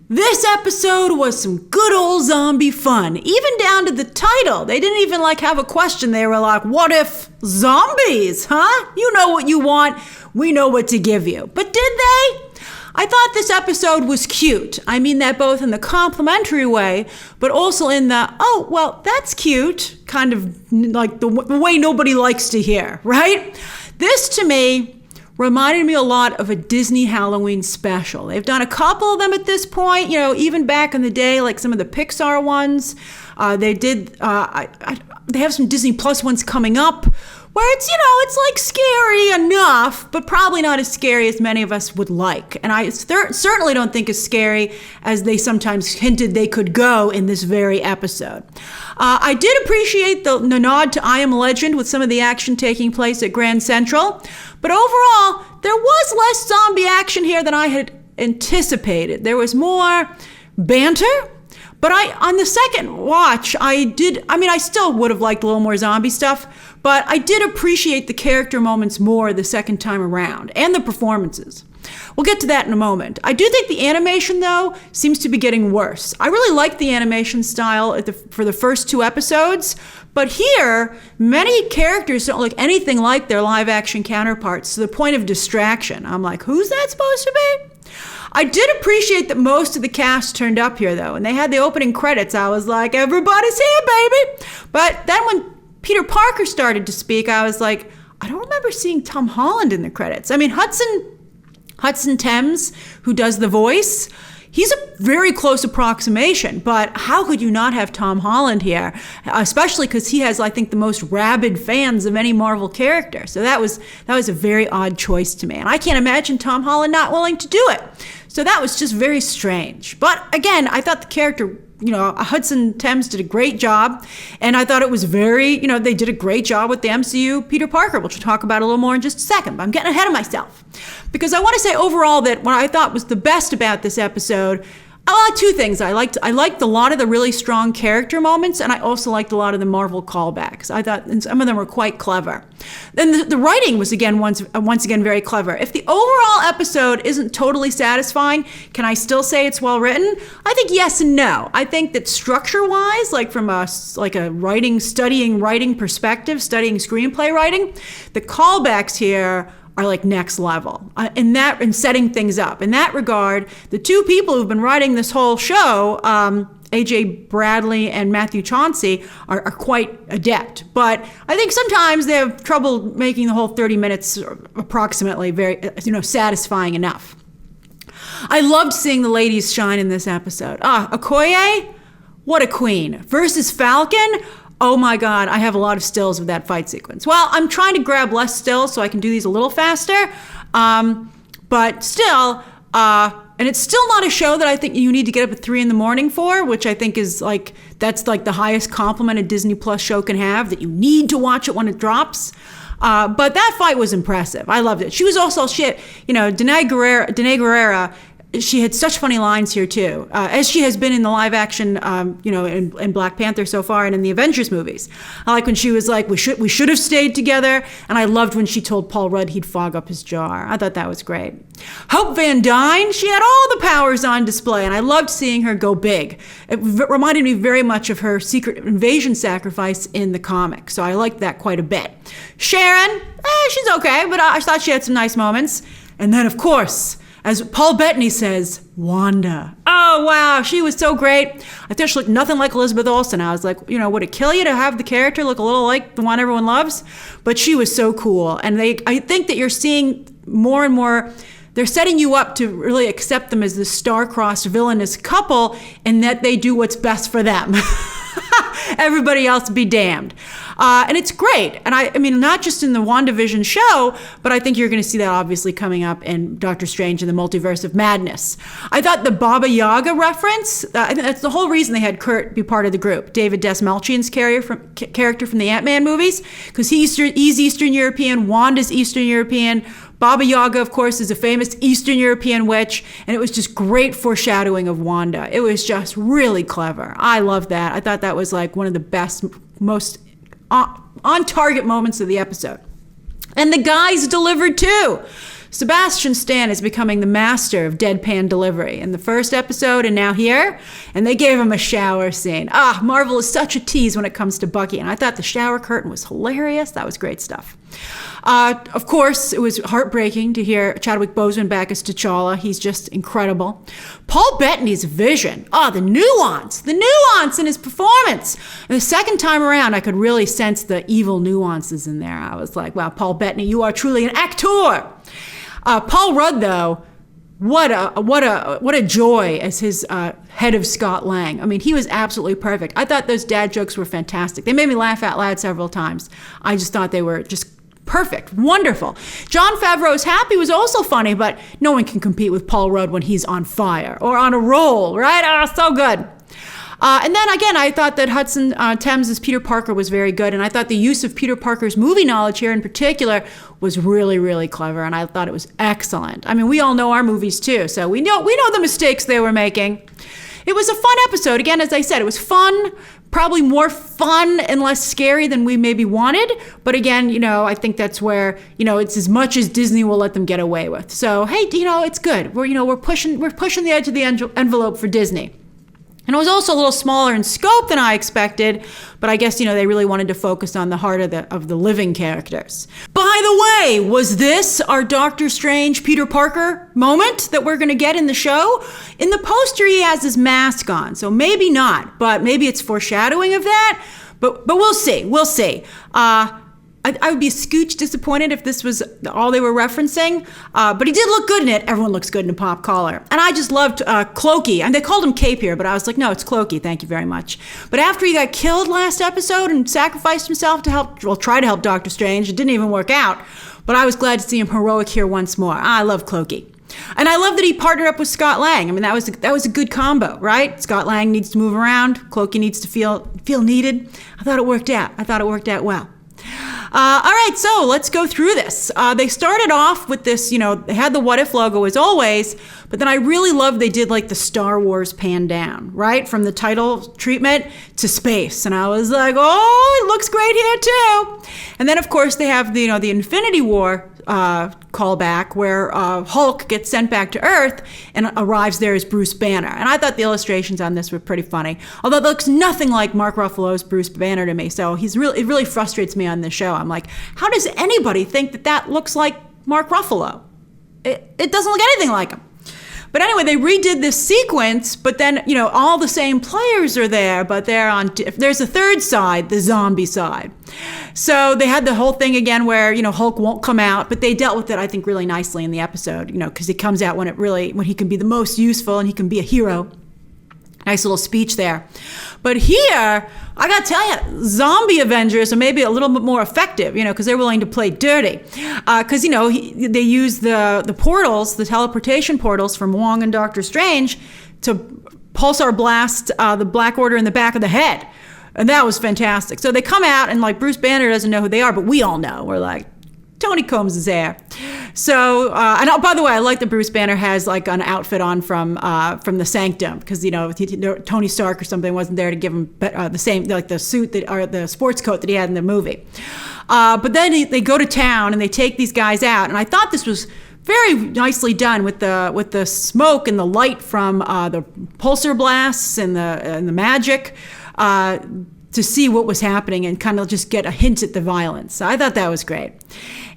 This episode was some good old zombie fun, even down to the title. They didn't even have a question. They were like, what if zombies, huh? You know what you want. We know what to give you. But did they? I thought this episode was cute. I mean that both in the complimentary way, but also in the, oh, well, that's cute, kind of like the way nobody likes to hear, right? This, to me, reminded me a lot of a Disney Halloween special. They've done a couple of them at this point, even back in the day, like some of the Pixar ones. They have some Disney Plus ones coming up where it's, it's scary enough, but probably not as scary as many of us would like. And I certainly don't think as scary as they sometimes hinted they could go in this very episode. I did appreciate the nod to I Am Legend with some of the action taking place at Grand Central, but overall, there was less zombie action here than I had anticipated. There was more banter. But on the second watch, I still would have liked a little more zombie stuff, but I did appreciate the character moments more the second time around, and the performances. We'll get to that in a moment. I do think the animation, though, seems to be getting worse. I really liked the animation style for the first two episodes, but here, many characters don't look anything like their live-action counterparts to the point of distraction. I'm like, who's that supposed to be? I did appreciate that most of the cast turned up here, though, and they had the opening credits. I was like, everybody's here, baby. But then when Peter Parker started to speak, I was like, I don't remember seeing Tom Holland in the credits. I mean, Hudson Thames, who does the voice, he's a very close approximation, but how could you not have Tom Holland here? Especially because he has, I think, the most rabid fans of any Marvel character. So that was a very odd choice to me. And I can't imagine Tom Holland not willing to do it. So that was just very strange. But again, I thought the character, Hudson Thames did a great job. And I thought it was very, they did a great job with the MCU Peter Parker, which we'll talk about a little more in just a second. But I'm getting ahead of myself. Because I want to say overall that what I thought was the best about this episode, two things. I liked a lot of the really strong character moments, and I also liked a lot of the Marvel callbacks. I thought some of them were quite clever. Then the writing was once again very clever. If the overall episode isn't totally satisfying, can I still say it's well written? I think yes and no. I think that structure-wise, from a studying writing perspective, studying screenplay writing, the callbacks here are next level in setting things up. In that regard, the two people who've been writing this whole show, AJ Bradley and Matthew Chauncey, are quite adept. But I think sometimes they have trouble making the whole 30 minutes approximately very, satisfying enough. I loved seeing the ladies shine in this episode. Okoye, what a queen. Versus Falcon. Oh my God, I have a lot of stills of that fight sequence. Well, I'm trying to grab less stills so I can do these a little faster. But still, and it's still not a show that I think you need to get up at 3 a.m. for, which I think is that's the highest compliment a Disney Plus show can have, that you need to watch it when it drops. But that fight was impressive. I loved it. She was also, Danae Guerrera, she had such funny lines here too, as she has been in the live action, in Black Panther so far and in the Avengers movies. I like when she was like, we should have stayed together. And I loved when she told Paul Rudd he'd fog up his jar. I thought that was great. Hope Van Dyne, she had all the powers on display, and I loved seeing her go big. It reminded me very much of her Secret Invasion sacrifice in the comic, so I liked that quite a bit. Sharon, she's okay, but I thought she had some nice moments. And then, of course, as Paul Bettany says, Wanda. Oh, wow, she was so great. I thought she looked nothing like Elizabeth Olsen. I was like, would it kill you to have the character look a little like the one everyone loves? But she was so cool. And I think that you're seeing more and more, they're setting you up to really accept them as this star-crossed villainous couple, and that they do what's best for them. Everybody else be damned. And it's great. And I mean, not just in the WandaVision show, but I think you're going to see that obviously coming up in Doctor Strange and the Multiverse of Madness. I thought the Baba Yaga reference, I think that's the whole reason they had Kurt be part of the group. David Dastmalchian's character from the Ant-Man movies, because he's Eastern European, Wanda's Eastern European. Baba Yaga, of course, is a famous Eastern European witch, and it was just great foreshadowing of Wanda. It was just really clever. I love that. I thought that was one of the best, most on-target moments of the episode. And the guys delivered too. Sebastian Stan is becoming the master of deadpan delivery in the first episode and now here, and they gave him a shower scene. Marvel is such a tease when it comes to Bucky, and I thought the shower curtain was hilarious. That was great stuff. Of course, it was heartbreaking to hear Chadwick Boseman back as T'Challa. He's just incredible. Paul Bettany's vision. The nuance in his performance. And the second time around, I could really sense the evil nuances in there. I was like, wow, Paul Bettany, you are truly an actor. Paul Rudd, though, what a joy as his head of Scott Lang. I mean, he was absolutely perfect. I thought those dad jokes were fantastic. They made me laugh out loud several times. I just thought they were just perfect, wonderful. Jon Favreau's Happy was also funny, but no one can compete with Paul Rudd when he's on fire or on a roll, right? So good. And then again, I thought that Hudson Thames as Peter Parker was very good, and I thought the use of Peter Parker's movie knowledge here in particular was really, really clever, and I thought it was excellent. I mean, we all know our movies too, so we know the mistakes they were making. It was a fun episode. Again, as I said, it was fun, probably more fun and less scary than we maybe wanted. But again, I think that's where, it's as much as Disney will let them get away with. So, hey, it's good. We're pushing the edge of the envelope for Disney. And it was also a little smaller in scope than I expected, but I guess, they really wanted to focus on the heart of the living characters. By the way, was this our Doctor Strange Peter Parker moment that we're going to get in the show? In the poster, he has his mask on, so maybe not, but maybe it's foreshadowing of that, but we'll see. I would be a scooch disappointed if this was all they were referencing, but he did look good in it. Everyone looks good in a pop collar. And I just loved Cloaky, and they called him Cape here, but I was like, no, it's Cloaky, thank you very much. But after he got killed last episode and sacrificed himself to try to help Doctor Strange, it didn't even work out, but I was glad to see him heroic here once more. I love Cloaky. And I love that he partnered up with Scott Lang. I mean, that was a good combo, right? Scott Lang needs to move around. Cloaky needs to feel needed. I thought it worked out well. All right, so let's go through this. They started off with this, they had the What If logo as always, but then I really loved they did like the Star Wars pan down, right? From the title treatment to space. And I was like, oh, it looks great here too. And then of course they have the Infinity War callback where Hulk gets sent back to Earth and arrives there as Bruce Banner. And I thought the illustrations on this were pretty funny, although it looks nothing like Mark Ruffalo's Bruce Banner to me. So it really frustrates me on this show. I'm like, how does anybody think that looks like Mark Ruffalo? It doesn't look anything like him. But anyway, they redid this sequence, but then, all the same players are there, but there's a third side, the zombie side. So they had the whole thing again where, Hulk won't come out, but they dealt with it, I think, really nicely in the episode, because he comes out when he can be the most useful and he can be a hero. Nice little speech there. But here, I gotta tell you, zombie Avengers are maybe a little bit more effective, because they're willing to play dirty. Because, they use the portals, the teleportation portals from Wong and Doctor Strange to pulsar blast the Black Order in the back of the head. And that was fantastic. So they come out and like Bruce Banner doesn't know who they are, but we all know. We're like, Tony Combs is there. So, and by the way, I like that Bruce Banner has like an outfit on from The Sanctum because Tony Stark or something wasn't there to give him the same like the suit or the sports coat that he had in the movie. But then they go to town and they take these guys out, and I thought this was very nicely done with the smoke and the light from the pulsar blasts and the magic. To see what was happening and kind of just get a hint at the violence. So I thought that was great.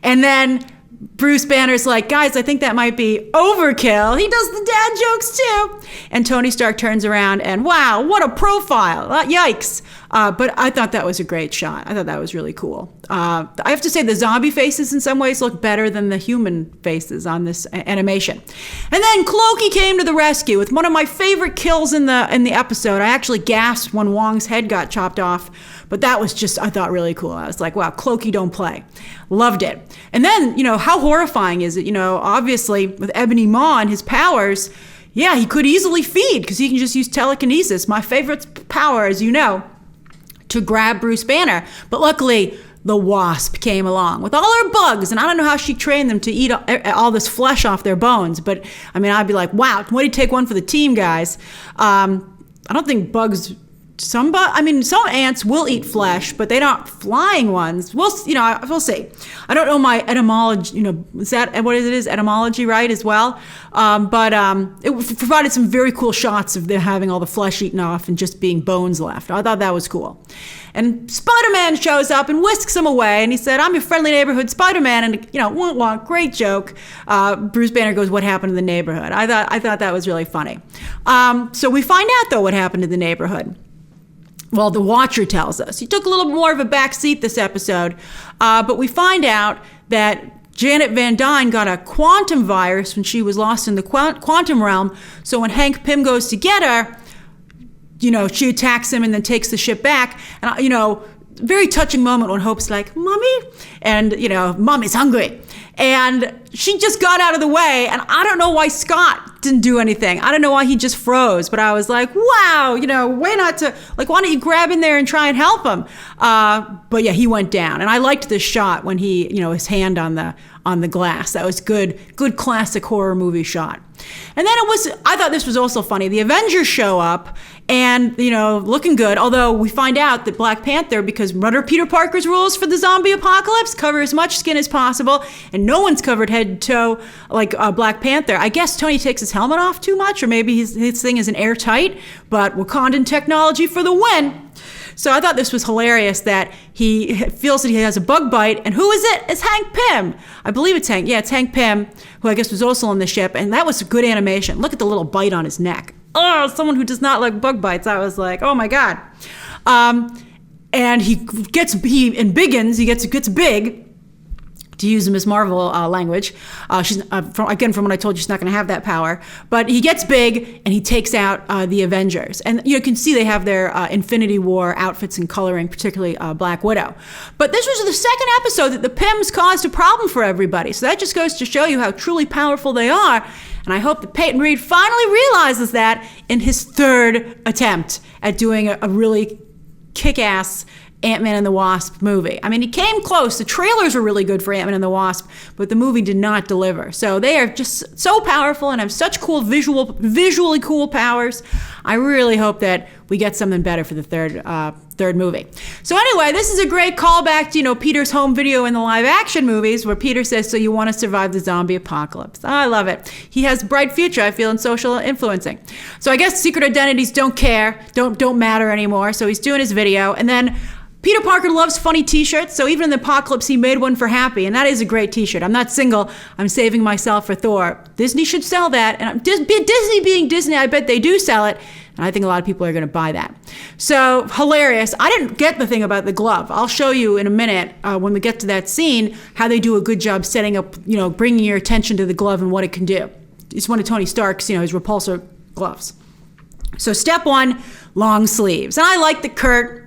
And then Bruce Banner's like, guys, I think that might be overkill. He does the dad jokes too. And Tony Stark turns around and wow, what a profile. Yikes. But I thought that was a great shot. I thought that was really cool. I have to say the zombie faces in some ways look better than the human faces on this animation. And then Cloaky came to the rescue with one of my favorite kills in the episode. I actually gasped when Wong's head got chopped off, but that was just, I thought, really cool. I was like, wow, Cloaky don't play. Loved it. And then, how horrifying is it? Obviously with Ebony Maw and his powers, yeah, he could easily feed because he can just use telekinesis. My favorite power, as you know, to grab Bruce Banner. But luckily, the Wasp came along with all her bugs, and I don't know how she trained them to eat all this flesh off their bones, but I mean, I'd be like, wow, what do you take one for the team, guys? I don't think bugs some ants will eat flesh, but they're not flying ones. We'll see. I don't know my etymology, is that what it is? Etymology, right, as well? But it provided some very cool shots of them having all the flesh eaten off and just being bones left. I thought that was cool. And Spider-Man shows up and whisks him away, and he said, "I'm your friendly neighborhood Spider-Man," and great joke. Bruce Banner goes, "What happened to the neighborhood?" I thought that was really funny. So we find out, though, what happened to the neighborhood. Well, the Watcher tells us. He took a little more of a back seat this episode, but we find out that Janet Van Dyne got a quantum virus when she was lost in the quantum realm. So when Hank Pym goes to get her, she attacks him and then takes the ship back. And, very touching moment when Hope's like, "Mommy?" And, "Mommy's hungry." And she just got out of the way. And I don't know why Scott didn't do anything. I don't know why he just froze. But I was like, wow, way not to, why don't you grab in there and try and help him? But yeah, he went down. And I liked this shot when he, his hand on the glass. That was good classic horror movie shot. And then I thought this was also funny. The Avengers show up and, looking good. Although we find out that Black Panther, because under Peter Parker's rules for the zombie apocalypse, cover as much skin as possible. And no one's covered head to toe like Black Panther. I guess Tony takes his helmet off too much, or maybe his thing isn't airtight, but Wakandan technology for the win. So I thought this was hilarious that he feels that he has a bug bite. And who is it? It's Hank Pym. I believe it's Hank. Yeah, it's Hank Pym, who I guess was also on the ship. And that was a good animation. Look at the little bite on his neck. Oh, someone who does not like bug bites. I was like, oh my God. And he gets big. To use Ms. Marvel language. From when I told you she's not going to have that power. But he gets big and he takes out the Avengers. And you can see they have their Infinity War outfits and coloring, particularly Black Widow. But this was the second episode that the Pyms caused a problem for everybody. So that just goes to show you how truly powerful they are. And I hope that Peyton Reed finally realizes that in his third attempt at doing a really kick-ass Ant-Man and the Wasp movie. I mean, he came close. The trailers were really good for Ant-Man and the Wasp, but the movie did not deliver. So they are just so powerful and have such cool visually cool powers. I really hope that we get something better for the third movie. So anyway, this is a great callback to, Peter's home video in the live action movies where Peter says, "So you want to survive the zombie apocalypse." Oh, I love it. He has a bright future, I feel, in social influencing. So I guess secret identities don't matter anymore. So he's doing his video, and then Peter Parker loves funny t-shirts, so even in the apocalypse, he made one for Happy, and that is a great t-shirt. I'm not single, I'm saving myself for Thor. Disney should sell that, and Disney being Disney, I bet they do sell it, and I think a lot of people are going to buy that. So, hilarious. I didn't get the thing about the glove. I'll show you in a minute, when we get to that scene, how they do a good job setting up, bringing your attention to the glove and what it can do. It's one of Tony Stark's, his repulsor gloves. So, step one, long sleeves. And I like the Kurt,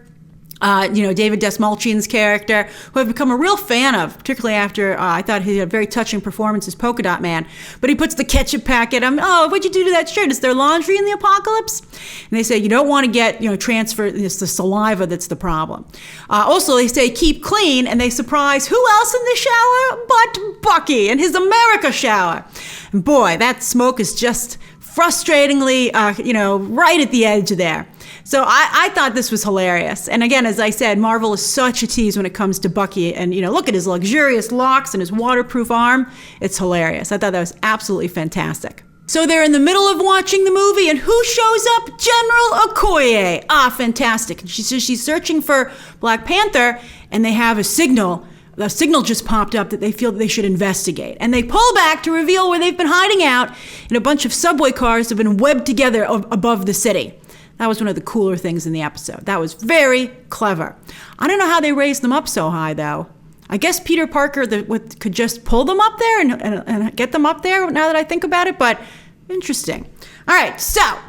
David Dastmalchian's character, who I've become a real fan of, particularly after I thought he had a very touching performance as Polka Dot Man. But he puts the ketchup packet. What'd you do to that shirt? Is there laundry in the apocalypse? And they say you don't want to get, transfer. It's the saliva that's the problem. Also, they say keep clean, and they surprise who else in the shower but Bucky in his America shower. And boy, that smoke is just frustratingly, right at the edge there. So I thought this was hilarious. And again, as I said, Marvel is such a tease when it comes to Bucky. And, look at his luxurious locks and his waterproof arm. It's hilarious. I thought that was absolutely fantastic. So they're in the middle of watching the movie, and who shows up? General Okoye. Fantastic. And she says she's searching for Black Panther, and they have a signal. The signal just popped up that they feel that they should investigate. And they pull back to reveal where they've been hiding out, and a bunch of subway cars have been webbed together above the city. That was one of the cooler things in the episode. That was very clever. I don't know how they raised them up so high, though. I guess Peter Parker could just pull them up there and get them up there now that I think about it, but interesting. All right,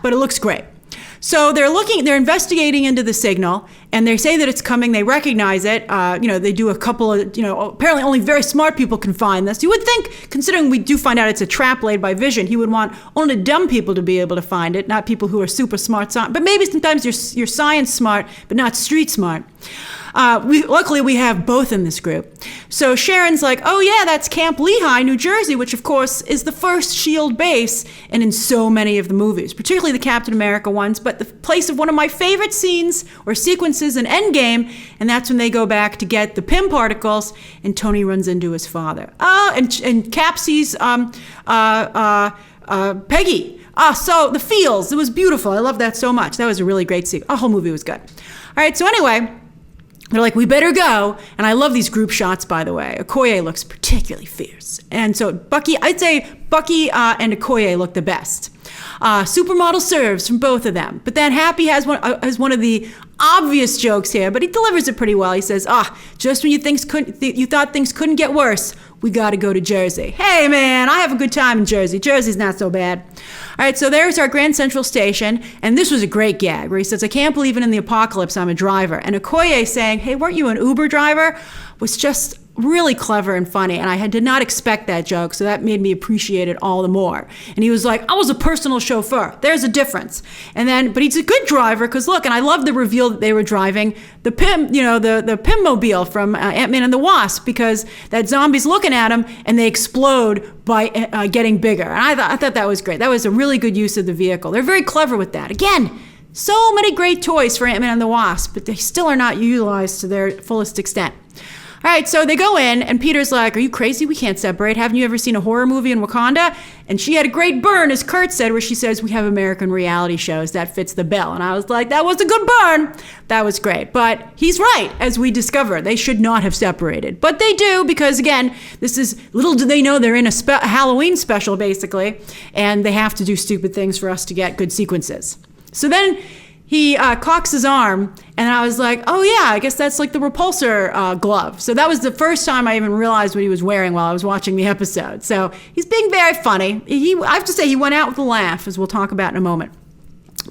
but it looks great. So they're investigating into the signal, and they say that it's coming. They recognize it. They do a couple of, apparently only very smart people can find this. You would think, considering we do find out it's a trap laid by Vision, he would want only dumb people to be able to find it, not people who are super smart. But maybe sometimes you're science smart, but not street smart. Luckily, we have both in this group. So Sharon's like, oh yeah, that's Camp Lehigh, New Jersey, which of course is the first S.H.I.E.L.D. base and in so many of the movies, particularly the Captain America ones, but the place of one of my favorite scenes or sequences in Endgame, and that's when they go back to get the Pym particles and Tony runs into his father. And Cap sees Peggy. So the feels, it was beautiful. I love that so much. That was a really great scene. The whole movie was good. All right, so anyway, they're like, we better go. And I love these group shots, by the way. Okoye looks particularly fierce. And so I'd say Bucky and Okoye look the best. Supermodel serves from both of them. But then Happy has one of the obvious jokes here, but he delivers it pretty well. He says, just when you thought things couldn't get worse, we got to go to Jersey. Hey, man, I have a good time in Jersey. Jersey's not so bad. All right, so there's our Grand Central Station, and this was a great gag where he says, I can't believe it in the apocalypse, I'm a driver. And Okoye saying, hey, weren't you an Uber driver? Was just really clever and funny, and I did not expect that joke, so that made me appreciate it all the more. And he was like, I was a personal chauffeur. There's a difference. But he's a good driver, because look, and I love the reveal that they were driving the Pym, the Pym-mobile from Ant-Man and the Wasp, because that zombie's looking at him, and they explode by getting bigger. And I thought that was great. That was a really good use of the vehicle. They're very clever with that. Again, so many great toys for Ant-Man and the Wasp, but they still are not utilized to their fullest extent. All right, so they go in, and Peter's like, are you crazy? We can't separate. Haven't you ever seen a horror movie in Wakanda? And she had a great burn, as Kurt said, where she says, we have American reality shows. That fits the bill. And I was like, that was a good burn. That was great. But he's right, as we discover. They should not have separated. But they do, because, again, this is, little do they know they're in a Halloween special, basically, and they have to do stupid things for us to get good sequences. So then he cocks his arm, and I was like, oh yeah, I guess that's like the repulsor glove. So that was the first time I even realized what he was wearing while I was watching the episode. So he's being very funny. I have to say, he went out with a laugh, as we'll talk about in a moment.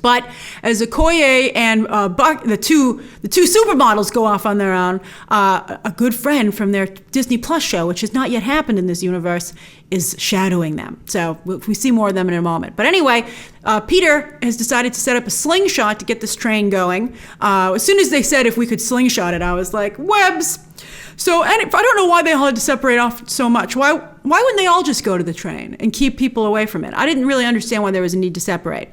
But as Okoye and the two supermodels go off on their own, a good friend from their Disney Plus show, which has not yet happened in this universe, is shadowing them. So we see more of them in a moment. But anyway, Peter has decided to set up a slingshot to get this train going. As soon as they said if we could slingshot it, I was like, webs. So I don't know why they all had to separate off so much. Why wouldn't they all just go to the train and keep people away from it? I didn't really understand why there was a need to separate.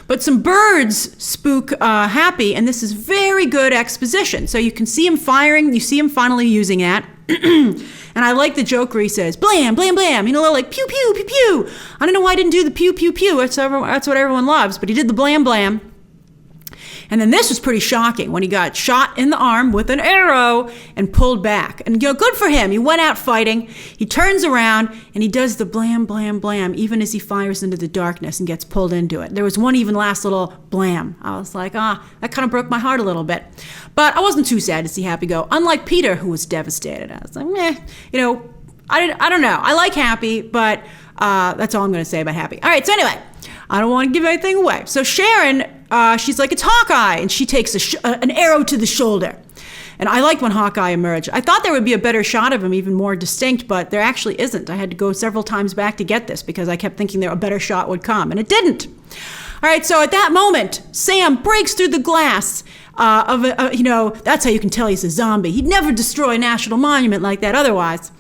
But some birds spook Happy, and this is very good exposition. So you can see him firing. You see him finally using that. And I like the joke where he says, blam, blam, blam. Like pew, pew, pew, pew. I don't know why I didn't do the pew, pew, pew. That's what everyone loves. But he did the blam, blam. And then this was pretty shocking when he got shot in the arm with an arrow and pulled back. And good for him. He went out fighting. He turns around and he does the blam, blam, blam, even as he fires into the darkness and gets pulled into it. There was one even last little blam. I was like, that kind of broke my heart a little bit. But I wasn't too sad to see Happy go. Unlike Peter, who was devastated. I was like, I don't know. I like Happy, but that's all I'm going to say about Happy. All right, so anyway, I don't want to give anything away. So Sharon, she's like, it's Hawkeye, and she takes an arrow to the shoulder. And I liked when Hawkeye emerged. I thought there would be a better shot of him, even more distinct, but there actually isn't. I had to go several times back to get this because I kept thinking a better shot would come, and it didn't. All right, so at that moment, Sam breaks through the glass that's how you can tell he's a zombie. He'd never destroy a national monument like that otherwise.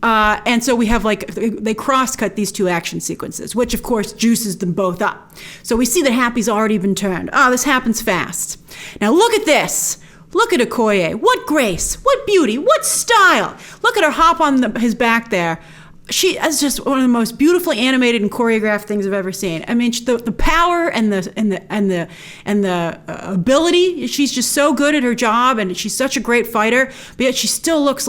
And so we have they cross-cut these two action sequences, which of course juices them both up. So we see that Happy's already been turned. This happens fast. Now look at this. Look at Okoye. What grace, what beauty, what style. Look at her hop on his back there. She is just one of the most beautifully animated and choreographed things I've ever seen. I mean, the power and the ability. She's just so good at her job, and she's such a great fighter. But yet she still looks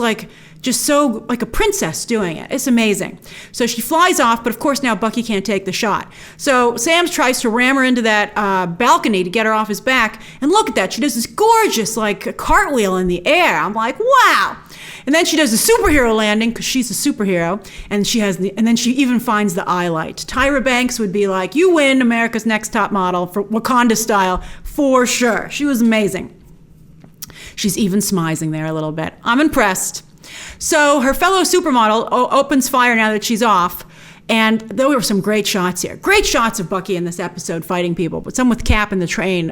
just so like a princess doing it. It's amazing. So she flies off, but of course now Bucky can't take the shot. So Sam tries to ram her into that balcony to get her off his back, and look at that. She does this gorgeous cartwheel in the air. I'm like, wow. And then she does a superhero landing because she's a superhero, and and then she even finds the eye light. Tyra Banks would be like, you win America's Next Top Model for Wakanda style for sure. She was amazing. She's even smizing there a little bit. I'm impressed. So her fellow supermodel opens fire now that she's off. And there were some great shots here. Great shots of Bucky in this episode fighting people, but some with Cap in the train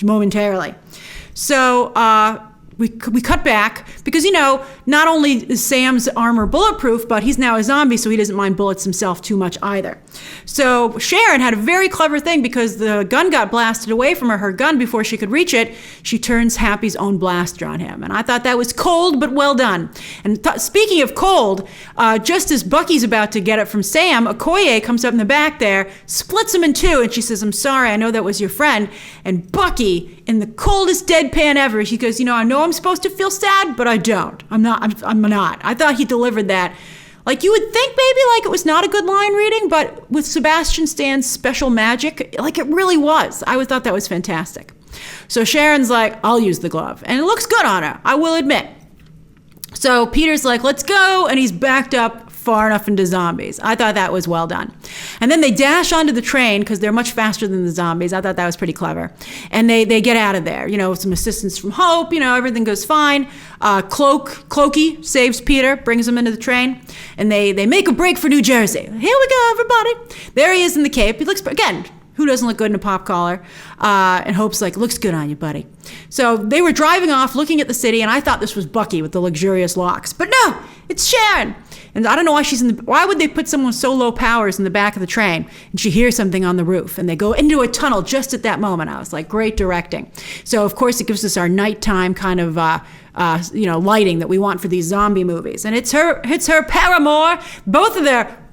momentarily. So we cut back because, not only is Sam's armor bulletproof, but he's now a zombie, so he doesn't mind bullets himself too much either. So Sharon had a very clever thing because the gun got blasted away from her gun before she could reach it. She turns Happy's own blaster on him. And I thought that was cold, but well done. And speaking of cold, just as Bucky's about to get it from Sam, Okoye comes up in the back there, splits him in two, and she says, I'm sorry, I know that was your friend. And Bucky, in the coldest deadpan ever, he goes, I know I'm supposed to feel sad, but I don't. I'm not. I thought he delivered that. Like you would think maybe like it was not a good line reading, but with Sebastian Stan's special magic, like it really was. I thought that was fantastic. So Sharon's like, I'll use the glove. And it looks good on her, I will admit. So Peter's like, let's go. And he's backed up far enough into zombies. I thought that was well done. And then they dash onto the train because they're much faster than the zombies. I thought that was pretty clever. And they get out of there. With some assistance from Hope. Everything goes fine. Cloaky saves Peter, brings him into the train. And they make a break for New Jersey. Here we go, everybody. There he is in the cape. He looks, again, who doesn't look good in a pop collar? And Hope's like, looks good on you, buddy. So they were driving off, looking at the city, and I thought this was Bucky with the luxurious locks. But no, it's Sharon. And I don't know why why would they put someone with so low powers in the back of the train? And she hears something on the roof, and they go into a tunnel just at that moment. I was like, great directing. So of course it gives us our nighttime kind of lighting that we want for these zombie movies. And it's her paramour,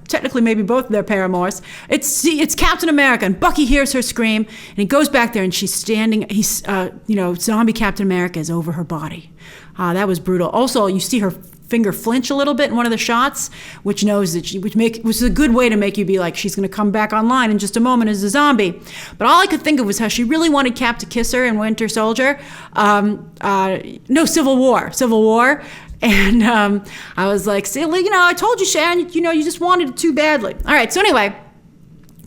technically maybe both of their paramours. It's Captain America, and Bucky hears her scream, and he goes back there, and she's standing. Zombie Captain America is over her body. That was brutal. Also, you see her finger flinch a little bit in one of the shots, which is a good way to make you be like, she's going to come back online in just a moment as a zombie. But all I could think of was how she really wanted Cap to kiss her in Winter Soldier. Civil War. And I was like, see, I told you, Sharon, you just wanted it too badly. All right, so anyway,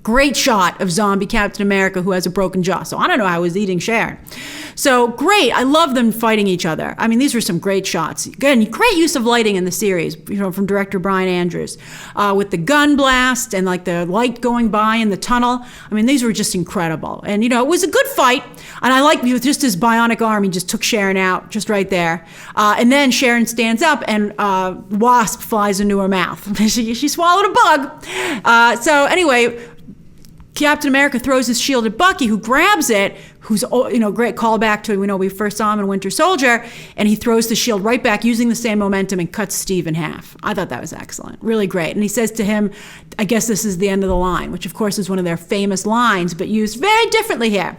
great shot of zombie Captain America who has a broken jaw. So I don't know how he's eating Sharon. So great. I love them fighting each other. I mean, these were some great shots. Again, great use of lighting in the series, from director Brian Andrews, with the gun blast and like the light going by in the tunnel. I mean, these were just incredible. And, it was a good fight. And I like with just his bionic arm, he just took Sharon out just right there. And then Sharon stands up and Wasp flies into her mouth. She swallowed a bug. So anyway, Captain America throws his shield at Bucky, who grabs it, who's, great callback to, we first saw him in Winter Soldier, and he throws the shield right back using the same momentum and cuts Steve in half. I thought that was excellent. Really great. And he says to him, I guess this is the end of the line, which of course is one of their famous lines, but used very differently here.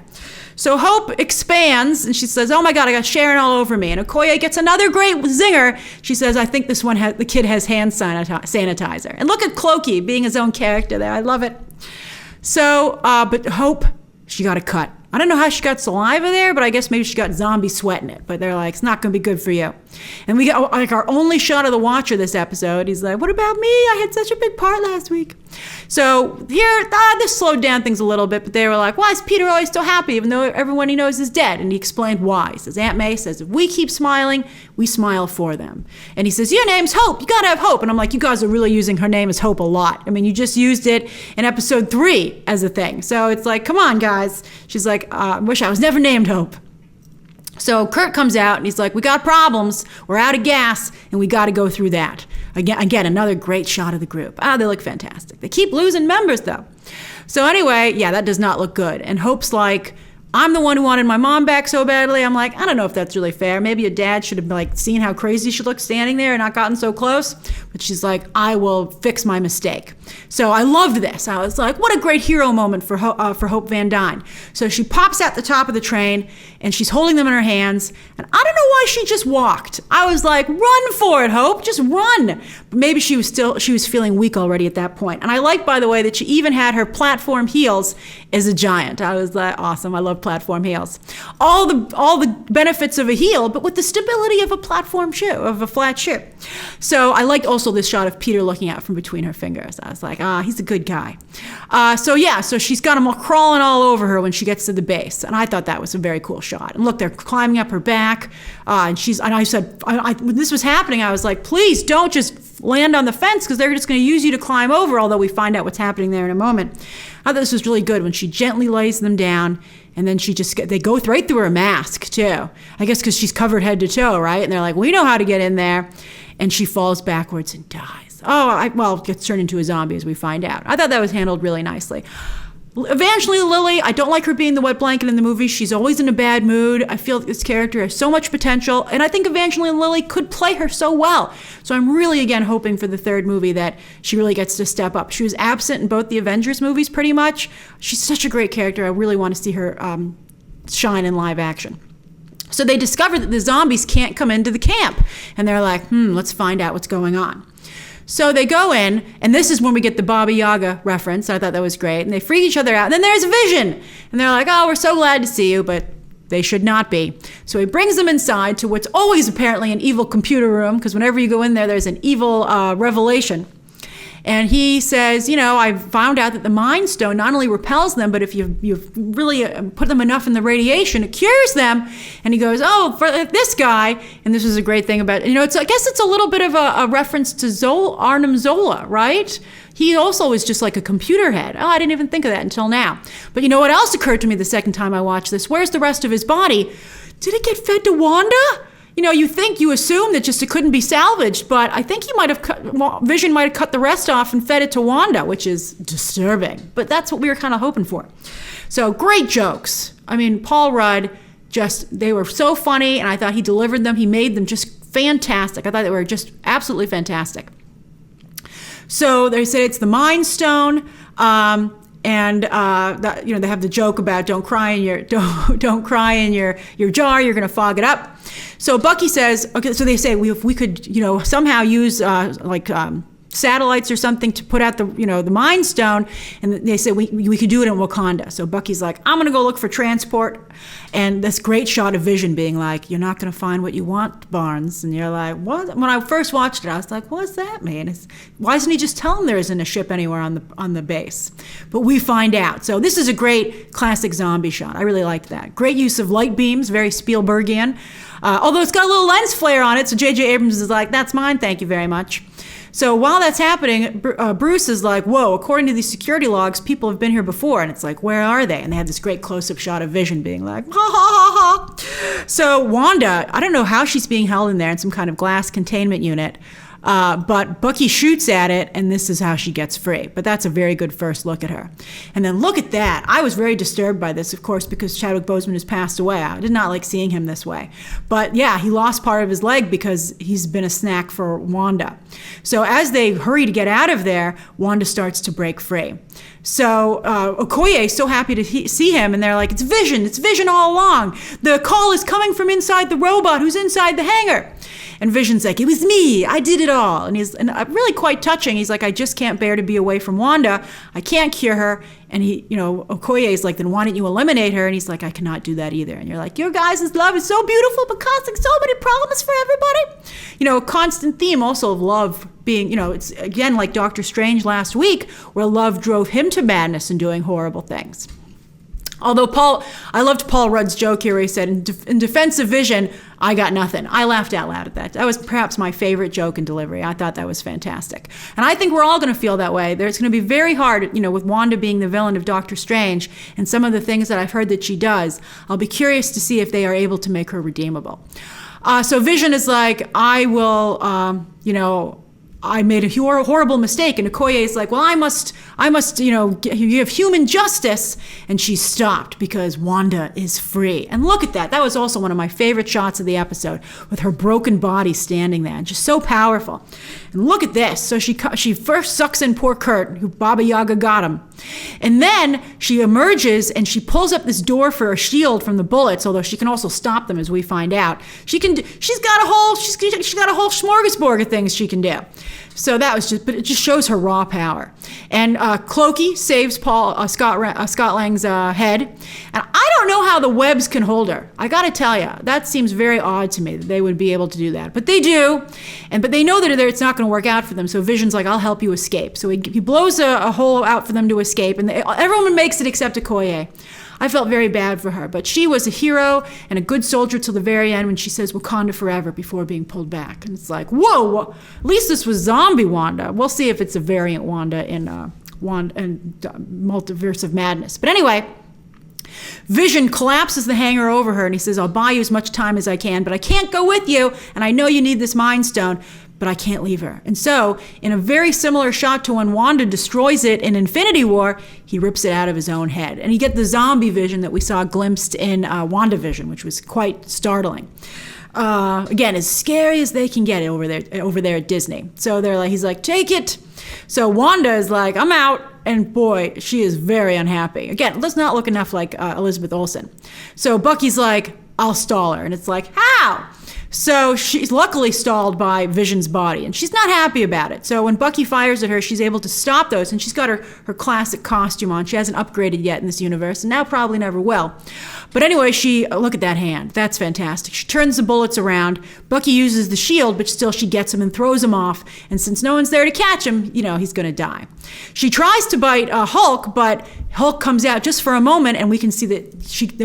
So Hope expands, and she says, oh my God, I got Sharon all over me. And Okoye gets another great zinger. She says, I think this one the kid has hand sanitizer. And look at Cloaky being his own character there. I love it. So, but Hope, she got a cut. I don't know how she got saliva there, but I guess maybe she got zombie sweat in it. But they're like, it's not going to be good for you. And we got like our only shot of the Watcher this episode. He's like, what about me? I had such a big part last week. So here, this slowed down things a little bit, but they were like, why is Peter always so happy even though everyone he knows is dead? And he explained why. He says, Aunt May says, if we keep smiling, we smile for them. And he says, your name's Hope. You got to have hope. And I'm like, you guys are really using her name as Hope a lot. I mean, you just used it in episode 3 as a thing. So it's like, come on, guys. She's like, I wish I was never named Hope. So Kurt comes out and he's like, we got problems. We're out of gas and we got to go through that. Again, another great shot of the group. They look fantastic. They keep losing members though. So anyway, yeah, that does not look good. And Hope's like, I'm the one who wanted my mom back so badly. I'm like, I don't know if that's really fair. Maybe your dad should have like seen how crazy she looked standing there and not gotten so close. But she's like, I will fix my mistake. So I loved this. I was like, what a great hero moment for Hope Van Dyne. So she pops out the top of the train and she's holding them in her hands. And I don't know why she just walked. I was like, run for it, Hope, just run. But maybe she was feeling weak already at that point. And I like, by the way, that she even had her platform heels is a giant. I was like, awesome. I love platform heels. All the benefits of a heel, but with the stability of a platform shoe, of a flat shoe. So I liked also this shot of Peter looking out from between her fingers. I was like, he's a good guy. So she's got him all crawling all over her when she gets to the base. And I thought that was a very cool shot. And look, they're climbing up her back. And I said, when this was happening, I was like, please don't just land on the fence because they're just going to use you to climb over, although we find out what's happening there in a moment. I thought this was really good when she gently lays them down, and then they go right through her mask too. I guess because she's covered head to toe, right? And they're like, we know how to get in there. And she falls backwards and dies. Gets turned into a zombie as we find out. I thought that was handled really nicely. Evangeline Lilly, I don't like her being the wet blanket in the movie. She's always in a bad mood. I feel this character has so much potential, and I think Evangeline Lilly could play her so well. So I'm really, again, hoping for the third movie that she really gets to step up. She was absent in both the Avengers movies pretty much. She's such a great character. I really want to see her shine in live action. So they discover that the zombies can't come into the camp, and they're like, let's find out what's going on. So they go in, and this is when we get the Baba Yaga reference. I thought that was great. And they freak each other out. And then there's Vision. And they're like, we're so glad to see you, but they should not be. So he brings them inside to what's always apparently an evil computer room, because whenever you go in there, there's an evil revelation. And he says, I found out that the Mind Stone not only repels them, but if you've really put them enough in the radiation, it cures them. And he goes, for this guy, and this is a great thing about, I guess it's a little bit of a reference to Arnim Zola, right? He also was just like a computer head. I didn't even think of that until now. But you know what else occurred to me the second time I watched this? Where's the rest of his body? Did it get fed to Wanda? You assume that just it couldn't be salvaged, but I think Vision might have cut the rest off and fed it to Wanda, which is disturbing. But that's what we were kind of hoping for. So great jokes. Paul Rudd, they were so funny, and I thought he delivered them. He made them just fantastic. I thought they were just absolutely fantastic. So they say it's the Mind Stone. And they have the joke about don't cry in your jar, you're going to fog it up. So Bucky says, okay, so they say if we could somehow use satellites or something to put out the Mind Stone, and they say we could do it in Wakanda. So Bucky's like, I'm going to go look for transport, and this great shot of Vision being like, you're not going to find what you want, Barnes. And you're like, what? When I first watched it, I was like, what does that mean? Why doesn't he just tell him there isn't a ship anywhere on the base? But we find out. So this is a great classic zombie shot. I really liked that. Great use of light beams, very Spielbergian. Although it's got a little lens flare on it, so J.J. Abrams is like, that's mine, thank you very much. So while that's happening, Bruce is like, whoa, according to these security logs, people have been here before. And it's like, where are they? And they have this great close-up shot of Vision being like, ha, ha, ha, ha. So Wanda, I don't know how she's being held in there in some kind of glass containment unit. But Bucky shoots at it, and this is how she gets free. But that's a very good first look at her. And then look at that. I was very disturbed by this, of course, because Chadwick Boseman has passed away. I did not like seeing him this way. But yeah, he lost part of his leg because he's been a snack for Wanda. So as they hurry to get out of there, Wanda starts to break free. So Okoye is so happy to see him, and they're like, it's Vision all along. The call is coming from inside the robot who's inside the hangar. And Vision's like, it was me, I did it all. And he's really quite touching. He's like, I just can't bear to be away from Wanda. I can't cure her. And Okoye is like, then why don't you eliminate her? And he's like, I cannot do that either. And you're like, your guys' love is so beautiful, but causing so many problems for everybody. A constant theme also of love being, it's again like Doctor Strange last week, where love drove him to madness and doing horrible things. Although I loved Paul Rudd's joke here where he said, in defense of Vision, I got nothing. I laughed out loud at that. That was perhaps my favorite joke in delivery. I thought that was fantastic. And I think we're all going to feel that way. It's going to be very hard, with Wanda being the villain of Doctor Strange and some of the things that I've heard that she does. I'll be curious to see if they are able to make her redeemable. So Vision is like, I will, I made a horrible mistake. And Okoye is like, well, I must, you have human justice. And she's stopped because Wanda is free. And look at that. That was also one of my favorite shots of the episode, with her broken body standing there, and just so powerful. And look at this. So she first sucks in poor Kurt, who Baba Yaga got him. And then she emerges and she pulls up this door for a shield from the bullets, although she can also stop them, as we find out. She's got a whole smorgasbord of things she can do. So that was but it just shows her raw power. And Cloaky saves Scott Lang's head. And I don't know how the webs can hold her. I gotta tell you, that seems very odd to me that they would be able to do that. But they do, but they know that it's not gonna work out for them. So Vision's like, I'll help you escape. So he blows a hole out for them to escape, and everyone makes it except Okoye. I felt very bad for her, but she was a hero and a good soldier till the very end when she says Wakanda forever before being pulled back. And it's like, whoa, at least this was zombie Wanda. We'll see if it's a variant Wanda in Multiverse of Madness. But anyway, Vision collapses the hanger over her and he says, I'll buy you as much time as I can, but I can't go with you, and I know you need this Mind Stone, but I can't leave her. And so, in a very similar shot to when Wanda destroys it in Infinity War, he rips it out of his own head. And you get the zombie Vision that we saw glimpsed in WandaVision, which was quite startling. Again, as scary as they can get it over there at Disney. So he's like, take it. So Wanda is like, I'm out. And boy, she is very unhappy. Again, does not look enough like Elizabeth Olsen. So Bucky's like, I'll stall her. And it's like, how? So she's luckily stalled by Vision's body, and she's not happy about it. So when Bucky fires at her, she's able to stop those, and she's got her classic costume on. She hasn't upgraded yet in this universe, and now probably never will. But anyway, look at that hand. That's fantastic. She turns the bullets around. Bucky uses the shield, but still she gets him and throws him off. And since no one's there to catch him, he's going to die. She tries to bite Hulk, but Hulk comes out just for a moment, and we can see that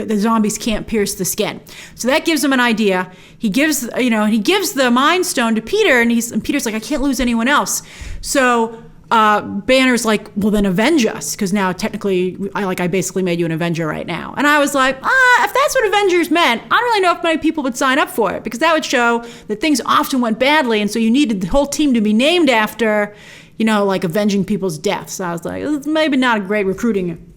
the zombies can't pierce the skin. So that gives him an idea. He gives the Mind Stone to Peter, and Peter's like, I can't lose anyone else. So Banner's like, well, then avenge us, because now technically I basically made you an Avenger right now. And I was like, if that's what Avengers meant, I don't really know if many people would sign up for it, because that would show that things often went badly, and so you needed the whole team to be named after, like avenging people's deaths. I was like, it's maybe not a great recruiting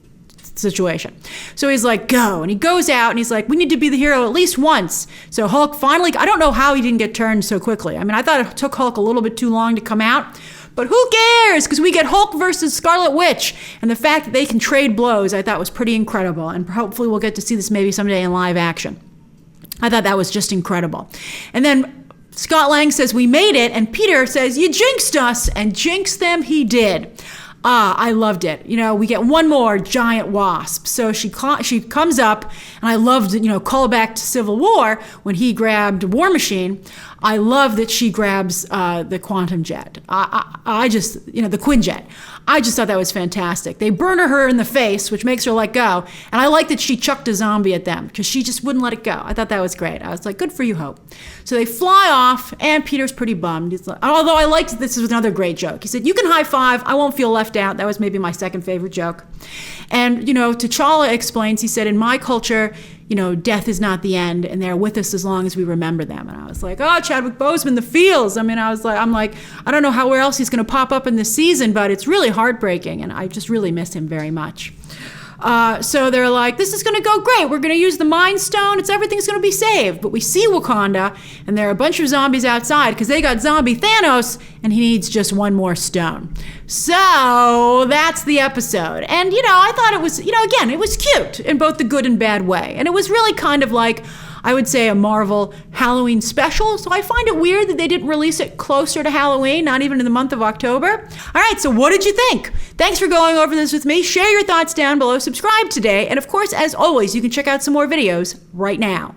situation. So he's like, go. And he goes out and he's like, we need to be the hero at least once. So Hulk finally, I don't know how he didn't get turned so quickly. I mean, I thought it took Hulk a little bit too long to come out, but who cares? Because we get Hulk versus Scarlet Witch. And the fact that they can trade blows, I thought was pretty incredible. And hopefully we'll get to see this maybe someday in live action. I thought that was just incredible. And then Scott Lang says, we made it. And Peter says, you jinxed us. And jinx them he did. I loved it. We get one more giant wasp. So she comes up, and I loved, call back to Civil War when he grabbed War Machine. I love that she grabs the quantum jet. I just, the Quinjet. I just thought that was fantastic. They burn her in the face, which makes her let go. And I like that she chucked a zombie at them because she just wouldn't let it go. I thought that was great. I was like, good for you, Hope. So they fly off, and Peter's pretty bummed. He's like, although I liked, this was another great joke. He said, you can high five. I won't feel left out. That was maybe my second favorite joke. And, T'Challa explains, he said, in my culture, death is not the end, and they're with us as long as we remember them. And I was like, oh, Chadwick Boseman, the feels. I mean, I'm like, I don't know where else he's going to pop up in this season, but it's really heartbreaking, and I just really miss him very much. So they're like, this is going to go great. We're going to use the Mind Stone. Everything's going to be saved. But we see Wakanda, and there are a bunch of zombies outside because they got zombie Thanos, and he needs just one more stone. So that's the episode. And, I thought it was, again, it was cute in both the good and bad way. And it was really kind of like, I would say, a Marvel Halloween special. So I find it weird that they didn't release it closer to Halloween, not even in the month of October. All right, so what did you think? Thanks for going over this with me. Share your thoughts down below. Subscribe today. And of course, as always, you can check out some more videos right now.